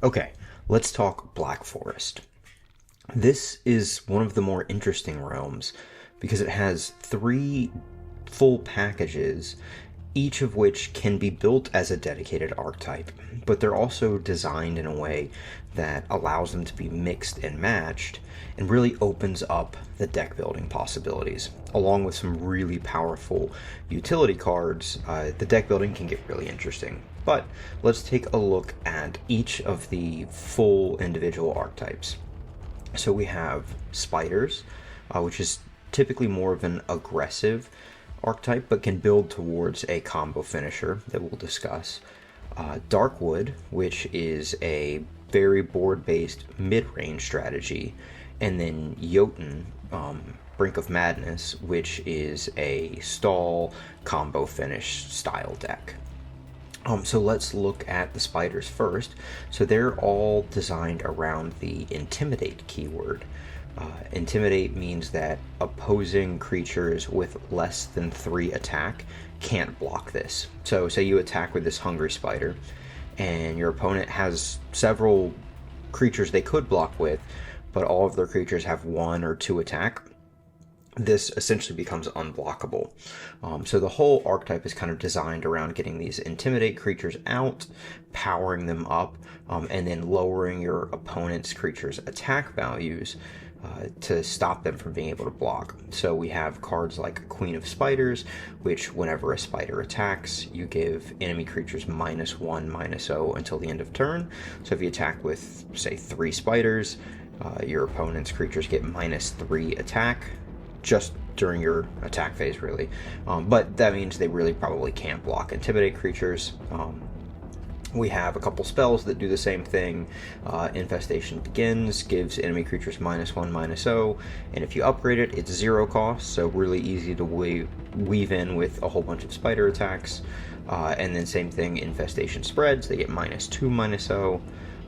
Okay, let's talk Black Forest. This is one of the more interesting realms because it has three full packages, each of which can be built as a dedicated archetype, but they're also designed in a way that allows them to be mixed and matched and really opens up the deck building possibilities. Along with some really powerful utility cards, the deck building can get really interesting. But let's take a look at each of the full individual archetypes. So we have spiders, which is typically more of an aggressive archetype, but can build towards a combo finisher that we'll discuss. Darkwood, which is a very board-based mid-range strategy, and then Jotun, Brink of Madness, which is a stall combo finish style deck. So let's look at the spiders first. So they're all designed around the intimidate keyword. Intimidate means that opposing creatures with less than 3 attack can't block this. So say you attack with this hungry spider, and your opponent has several creatures they could block with, but all of their creatures have 1 or 2 attack. This essentially becomes unblockable. So the whole archetype is kind of designed around getting these intimidate creatures out, powering them up, and then lowering your opponent's creatures' attack values to stop them from being able to block. So we have cards like Queen of Spiders, which whenever a spider attacks, you give enemy creatures -1, -0 until the end of turn. So if you attack with, say, 3 spiders, your opponent's creatures get -3 attack just during your attack phase, really. But that means they really probably can't block intimidate creatures. We have a couple spells that do the same thing. Infestation Begins gives enemy creatures -1, -0, and if you upgrade it, it's 0 cost, so really easy to weave in with a whole bunch of spider attacks. And then same thing, Infestation Spreads, they get -2, -0.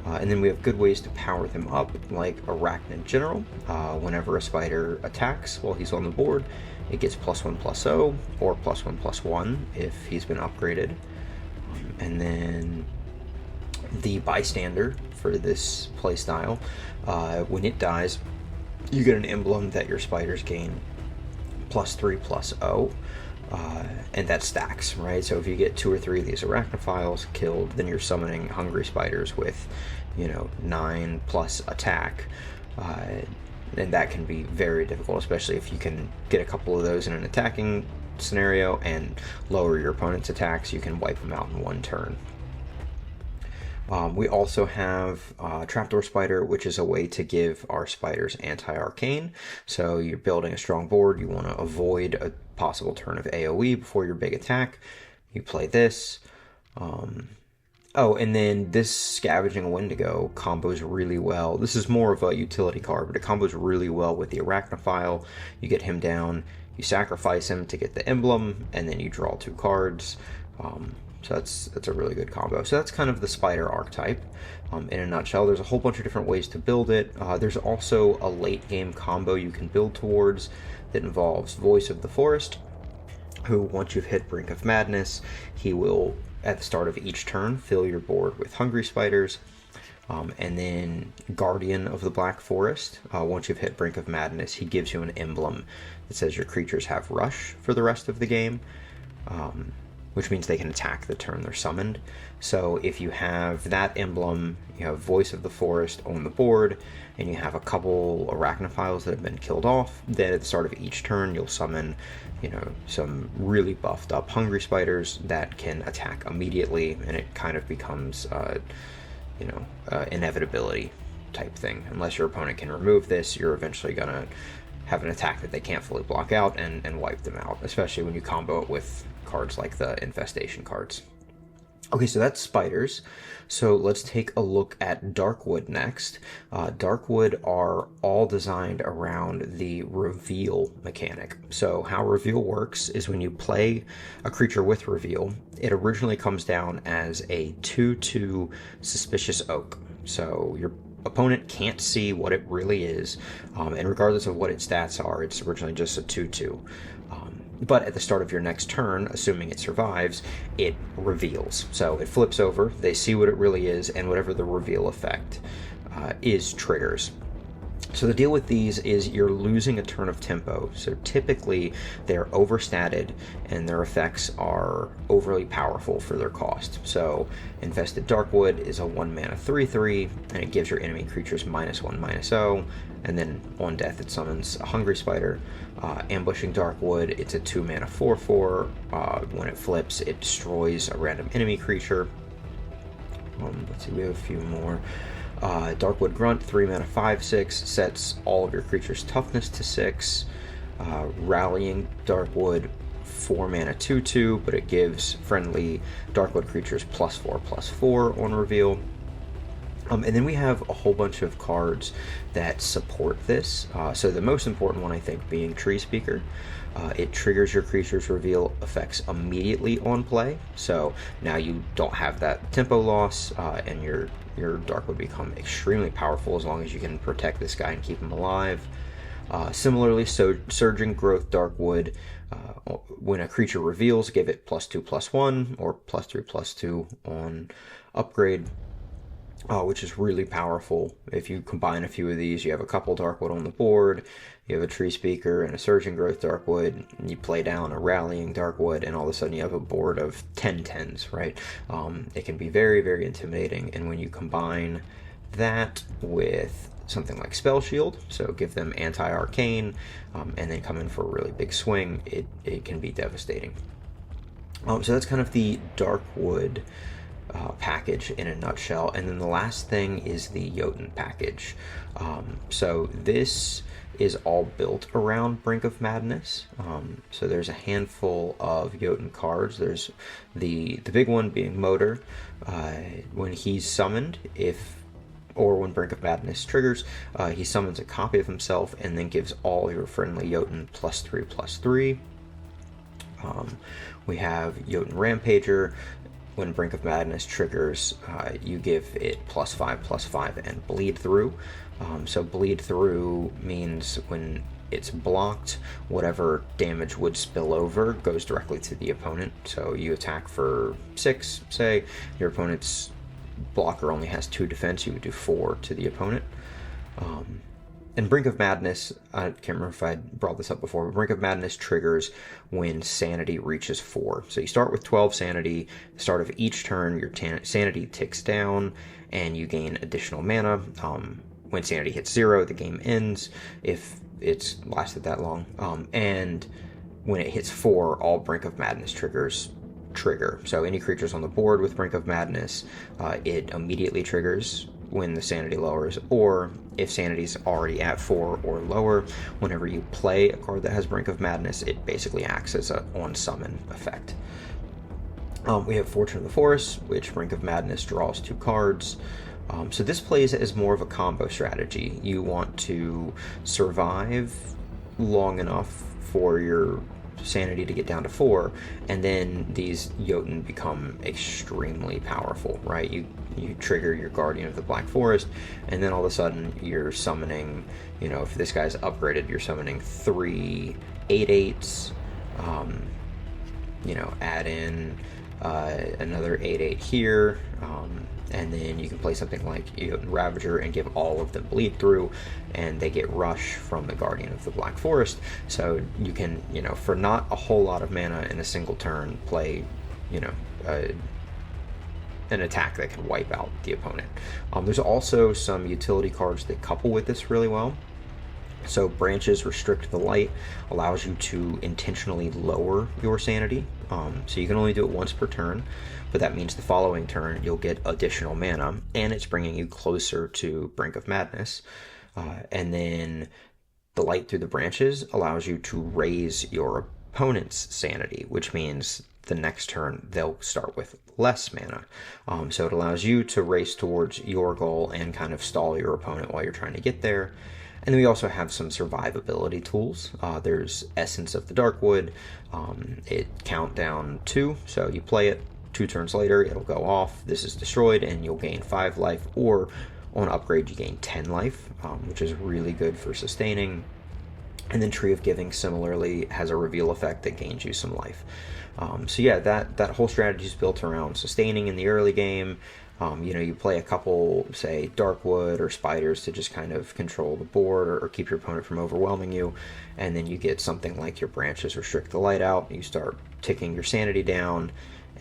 And then we have good ways to power them up, like Arachnid General. Whenever a spider attacks while he's on the board, it gets +1/+0, or +1/+1 if he's been upgraded. And then the Bystander for this playstyle, when it dies, you get an emblem that your spiders gain +3/+0. And that stacks, right? So if you get 2 or 3 of these arachnophiles killed, then you're summoning hungry spiders with, 9+ attack. And that can be very difficult, especially if you can get a couple of those in an attacking scenario and lower your opponent's attacks. You can wipe them out in 1 turn. We also have Trapdoor Spider, which is a way to give our spiders anti-arcane. So you're building a strong board, you want to avoid a possible turn of AoE before your big attack. You play this. And then this Scavenging a Wendigo combos really well. This is more of a utility card, but it combos really well with the Arachnophile. You get him down, you sacrifice him to get the emblem, and then you draw 2 cards. So that's a really good combo. So that's kind of the spider archetype in a nutshell. There's a whole bunch of different ways to build it. There's also a late game combo you can build towards that involves Voice of the Forest, who once you've hit Brink of Madness, he will, at the start of each turn, fill your board with hungry spiders. And then Guardian of the Black Forest, once you've hit Brink of Madness, he gives you an emblem that says your creatures have rush for the rest of the game. Which means they can attack the turn they're summoned. So if you have that emblem, you have Voice of the Forest on the board, and you have a couple arachnophiles that have been killed off, then at the start of each turn you'll summon, some really buffed up hungry spiders that can attack immediately, and it kind of becomes, inevitability type thing. Unless your opponent can remove this, you're eventually gonna have an attack that they can't fully block out and wipe them out, especially when you combo it with cards like the Infestation cards. Okay, so that's spiders. So let's take a look at Darkwood next. Darkwood are all designed around the reveal mechanic. So how reveal works is when you play a creature with reveal, it originally comes down as a 2/2 Suspicious Oak. So your opponent can't see what it really is, and regardless of what its stats are, it's originally just a 2/2. But at the start of your next turn, assuming it survives, it reveals. So it flips over, they see what it really is, and whatever the reveal effect is triggers. So the deal with these is you're losing a turn of tempo. So typically they're overstatted and their effects are overly powerful for their cost. So Infested Darkwood is a 1 mana 3/3, and it gives your enemy creatures -1/-0. And then on death it summons a Hungry Spider. Ambushing Darkwood, it's a 2 mana 4/4. When it flips, it destroys a random enemy creature. Let's see, we have a few more. Darkwood Grunt, 3 mana 5/6, sets all of your creatures' toughness to 6. Rallying Darkwood, 4 mana 2/2, but it gives friendly Darkwood creatures +4/+4 on reveal. And then we have a whole bunch of cards that support this. So the most important one, I think, being Tree Speaker. It triggers your creature's reveal effects immediately on play. So now you don't have that tempo loss, and your Dark would become extremely powerful as long as you can protect this guy and keep him alive. Similarly, Surging Growth Darkwood, when a creature reveals, give it +2/+1 or +3/+2 on upgrade. Which is really powerful. If you combine a few of these, you have a couple Darkwood on the board, you have a Tree Speaker and a Surging Growth Darkwood, and you play down a Rallying Darkwood, and all of a sudden you have a board of 10/10s, right? It can be very, very intimidating, and when you combine that with something like Spell Shield, so give them anti-arcane, and then come in for a really big swing, it can be devastating. So that's kind of the Darkwood package in a nutshell. And then the last thing is the Jotun package. So this is all built around Brink of Madness. So there's a handful of Jotun cards. There's the big one being Motor. When he's summoned, when Brink of Madness triggers, he summons a copy of himself and then gives all your friendly Jotun +3/+3. We have Jotun Rampager. When Brink of Madness triggers, you give it +5/+5 and Bleed Through. So Bleed Through means when it's blocked, whatever damage would spill over goes directly to the opponent. So you attack for 6, say, your opponent's blocker only has 2 defense, you would do 4 to the opponent. And Brink of Madness, I can't remember if I brought this up before, but Brink of Madness triggers when Sanity reaches 4. So you start with 12 Sanity. At the start of each turn, your Sanity ticks down, and you gain additional mana. When Sanity hits 0, the game ends, if it's lasted that long. And when it hits 4, all Brink of Madness triggers trigger. So any creatures on the board with Brink of Madness, it immediately triggers when the Sanity lowers, or if Sanity's already at 4 or lower, whenever you play a card that has Brink of Madness, it basically acts as an on-summon effect. We have Fortune of the Forest, which Brink of Madness draws 2 cards. So this plays as more of a combo strategy. You want to survive long enough for your Sanity to get down to 4, and then these Jotun become extremely powerful, right? You trigger your Guardian of the Black Forest, and then all of a sudden you're summoning, if this guy's upgraded, you're summoning 3 8/8s, add in another 8/8 here, and then you can play something like Ravager and give all of them Bleed Through, and they get Rush from the Guardian of the Black Forest. So you can, for not a whole lot of mana in a single turn, play, an attack that can wipe out the opponent. There's also some utility cards that couple with this really well. So Branches Restrict the Light allows you to intentionally lower your Sanity. So you can only do it once per turn, but that means the following turn you'll get additional mana, and it's bringing you closer to Brink of Madness. And then the Light Through the Branches allows you to raise your opponent's Sanity, which means the next turn they'll start with less mana. So it allows you to race towards your goal and kind of stall your opponent while you're trying to get there. And then we also have some survivability tools. There's Essence of the Darkwood. It countdown 2, so you play it 2 turns later, it'll go off. This is destroyed, and you'll gain 5 life, or on upgrade you gain 10 life, which is really good for sustaining. And then Tree of Giving similarly has a reveal effect that gains you some life. So yeah, that whole strategy is built around sustaining in the early game. You play a couple, say, Darkwood or Spiders to just kind of control the board or keep your opponent from overwhelming you. And then you get something like your branches restrict the light out. You start ticking your sanity down,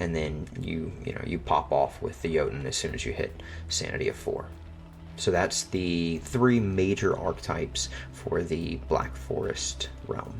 and then you pop off with the Jotun as soon as you hit sanity of 4. So that's the 3 major archetypes for the Black Forest realm.